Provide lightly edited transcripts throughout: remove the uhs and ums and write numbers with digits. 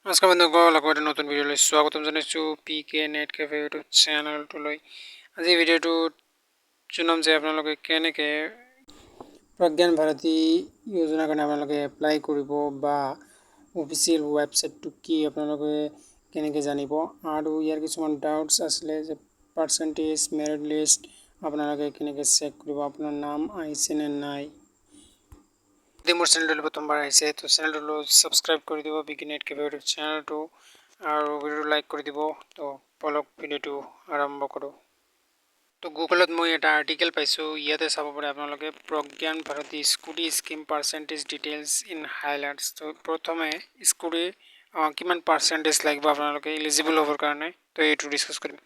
নমস্কাৰ বন্ধুসকল, আকৌ এটা নতুন ভিডিঅ'লৈ স্বাগতম জনাইছোঁ PK নেট কেফে ইউটিউব চেনেলটোলৈ। আজি ভিডিঅ'টোত জনাম যে আপোনালোকে কেনেকৈ প্ৰজ্ঞান ভাৰতী যোজনাৰ কাৰণে আপোনালোকে এপ্লাই কৰিব বা অফিচিয়েল ৱেবছাইটটো কি আপোনালোকে কেনেকৈ জানিব, আৰু ইয়াৰ কিছুমান ডাউটছ আছিলে যে পাৰ্চেণ্টেজ, মেৰিট লিষ্ট আপোনালোকে কেনেকৈ চেক কৰিব, আপোনাৰ নাম আহিছে নে নাই। যদি মোৰ চেনেলটো প্ৰথমবাৰ আহিছে তো চেনেলটো সাবস্ক্ৰাইব কৰি দিব PK নেট কেফে ইউটিউব চেনেলটো, আৰু ভিডিঅ'টো লাইক কৰি দিব। তো বলক ভিডিঅ'টো আৰম্ভ কৰোঁ। তো গুগলত মই এটা আৰ্টিকেল পাইছোঁ, ইয়াতে চাব পাৰে আপোনালোকে Pragyan Bharati scooty scheme percentage details in highlights. তো প্ৰথমে স্কুটি কিমান পাৰ্চেণ্টেজ লাগিব আপোনালোকে এলিজিবল হ'বৰ কাৰণে, তো এইটো ডিছকাছ কৰিম।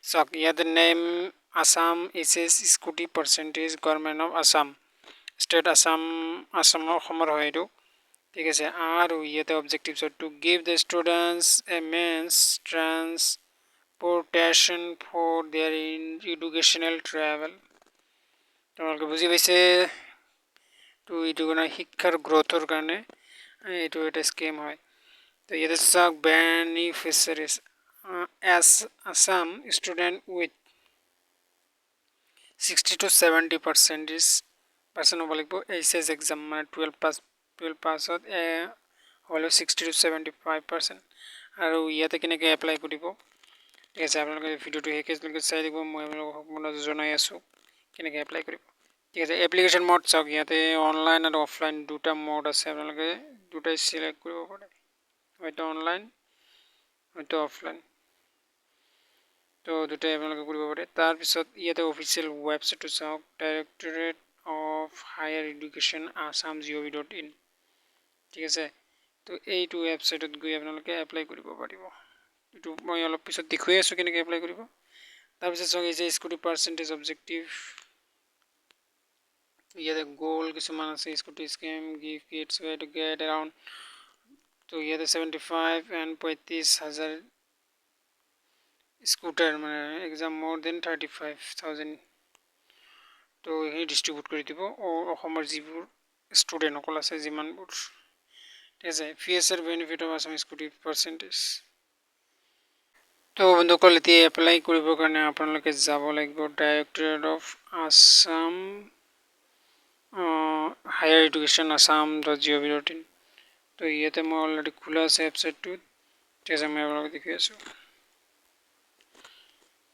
চাওক, ইয়াতে name Assam SS scooty percentage government of Assam, state অসমৰ হয় এইটো, ঠিক আছে। আৰু ইয়াতে objectives to give the students a means transportation for their educational travel. তোমালোকে বুজি পাইছে, তো এইটো কাৰণে শিক্ষাৰ গ্ৰ'থৰ কাৰণে এইটো এটা স্কিম হয়। তো ইয়াতে চাওক, beneficiaries Assam student with 60 to 70% হ'ব লাগিব HS এক্সাম, মানে 12 পাছত হ'লেও 60 to 75%। আৰু ইয়াতে কেনেকৈ এপ্লাই কৰিব, ঠিক আছে। আপোনালোকে ভিডিঅ'টো শেষলৈকে চাই দিব, মই আপোনালোকক সম্পূৰ্ণ জনাই আছোঁ কেনেকৈ এপ্লাই কৰিব, ঠিক আছে। এপ্লিকেশ্যন মোড চাওক, ইয়াতে অনলাইন আৰু অফলাইন দুটা মোড আছে, আপোনালোকে দুটাই চিলেক্ট কৰিব পাৰে, হয়তো অনলাইন হয়তো অফলাইন, তো দুটাই আপোনালোকে কৰিব পাৰে। তাৰপিছত ইয়াতে অফিচিয়েল ৱেবছাইটটো চাওক, directorate of higher education assam.gov.in, ঠিক আছে। তো এইটো ৱেবছাইটত গৈ আপোনালোকে এপ্লাই কৰিব পাৰিব, এইটো মই অলপ পিছত দেখুৱাই আছোঁ কেনেকৈ এপ্লাই কৰিব। তাৰপিছত চাওক, এই যে স্কুটি পাৰ্চেণ্টেজ অবজেক্টিভ, ইয়াতে গ'ল কিছুমান আছে, scooty scheme give kids way to get around, তো ইয়াতে 75 and 35,000 স্কুটাৰ, মানে এক্সাম মোৰ দেন 35,000, তো সেই ডিষ্ট্ৰিবিউট কৰি দিব অসমৰ যিবোৰ ষ্টুডেণ্টসকল আছে যিমানবোৰ, ঠিক আছে। Feature benefit of Assam scooty percentage. তো বন্ধুসকল, এতিয়া এপ্লাই কৰিবৰ কাৰণে আপোনালোকে যাব লাগিব directorate of Assam higher education assam.gov.in। তো ইয়াতে মই অলৰেডি খোলা আছে ৱেবছাইটটো, ঠিক আছে, মই আপোনালোকক দেখুৱাই আছোঁ।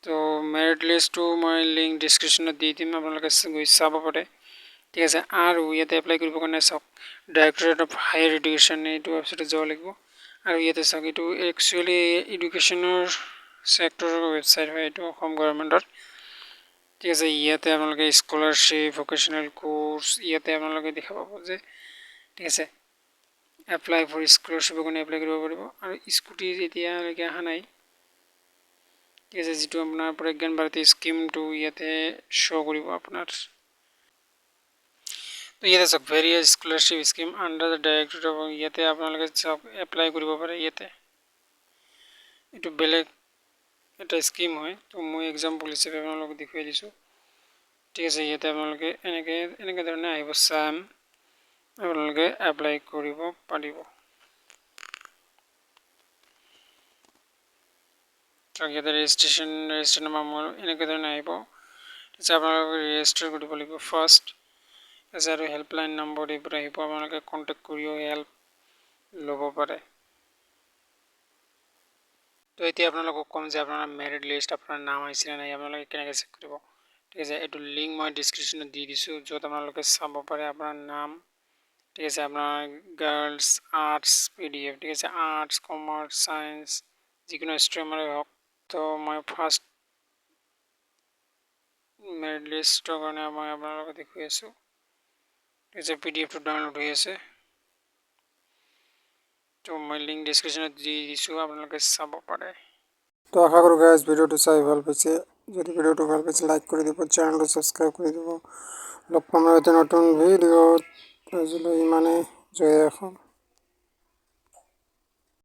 তো মেৰিট লিষ্টটো মই লিংক ডিছক্ৰিপশ্যনত দি দিম, আপোনালোকে গৈ চাব পাৰে, ঠিক আছে। আৰু ইয়াতে এপ্লাই কৰিবৰ কাৰণে চাওক, ডাইৰেক্টৰেট অফ হায়াৰ এডুকেশ্যন এইটো ৱেবছাইটত যাব লাগিব। আৰু ইয়াতে চাওক, এইটো একচুৱেলি এডুকেশ্যনৰ ছেক্টৰৰ ৱেবছাইট হয়, এইটো অসম গভৰ্ণমেণ্টৰ, ঠিক আছে। ইয়াতে আপোনালোকে স্কলাৰশ্বিপ, ভকেশ্যনেল কোৰ্চ, ইয়াতে আপোনালোকে দেখা পাব যে, ঠিক আছে, এপ্লাই ফৰ স্কলাৰশ্বিপৰ কাৰণে এপ্লাই কৰিব পাৰিব। আৰু স্কুটি এতিয়ালৈকে অহা নাই, ঠিক আছে, যিটো আপোনাৰ প্ৰজ্ঞান ভাৰতী স্কিমটো ইয়াতে শ্ব' কৰিব আপোনাৰ। তো ইয়াতে চাওক, various scholarship scheme under the directorate of, ইয়াতে আপোনালোকে চাওক এপ্লাই কৰিব পাৰে। ইয়াতে এইটো বেলেগ এটা স্কিম হয়, তো মই এক্সাম্পল হিচাপে আপোনালোকক দেখুৱাই দিছোঁ, ঠিক আছে। ইয়াতে আপোনালোকে এনেকৈ ধৰণে আহিব, চাম আপোনালোকে এপ্লাই কৰিব পাৰিব। ইয়াতে ৰেজিষ্ট্ৰেশ্যন নম্বৰ মোৰ এনেকৈ ধৰণে আহিব, ঠিক আছে। আপোনালোকে ৰেজিষ্টাৰ কৰিব লাগিব ফাৰ্ষ্ট, ঠিক আছে। আৰু হেল্পলাইন নম্বৰ এইবোৰ আহিব, আপোনালোকে কণ্টেক্ট কৰিও হেল্প ল'ব পাৰে। তো এতিয়া আপোনালোকক ক'ম যে আপোনাৰ মেৰিট লিষ্ট, আপোনাৰ নাম আহিছিলে নাই, আপোনালোকে কেনেকৈ চেক কৰিব, ঠিক আছে। এইটো লিংক মই ডিছক্ৰিপশ্যনত দি দিছোঁ, য'ত আপোনালোকে চাব পাৰে আপোনাৰ নাম, ঠিক আছে, আপোনাৰ গাৰ্লছ আৰ্টছ PDF, ঠিক আছে, আৰ্টছ কমাৰ্চ ছায়েন্স যিকোনো ষ্ট্ৰীমৰে হওক। তো মই ফাৰ্ষ্ট মেৰিট লিষ্টৰ কাৰণে মই আপোনালোকক দেখুৱাই আছোঁ, ঠিক আছে। PDFটো ডাউনলোড হৈ আছে, তো মই লিংক ডিছক্ৰিপশ্যনত দি দিছোঁ, আপোনালোকে চাব পাৰে। তো আশা কৰোঁ গাইজ ভিডিঅ'টো চাই ভাল পাইছে, যদি ভিডিঅ'টো ভাল পাইছে লাইক কৰি দিব, চেনেলটো ছাবস্ক্ৰাইব কৰি দিব। লগ পাম নতুন ভিডিঅ'ত, আজিলৈ ইমানেই, জয় অসম।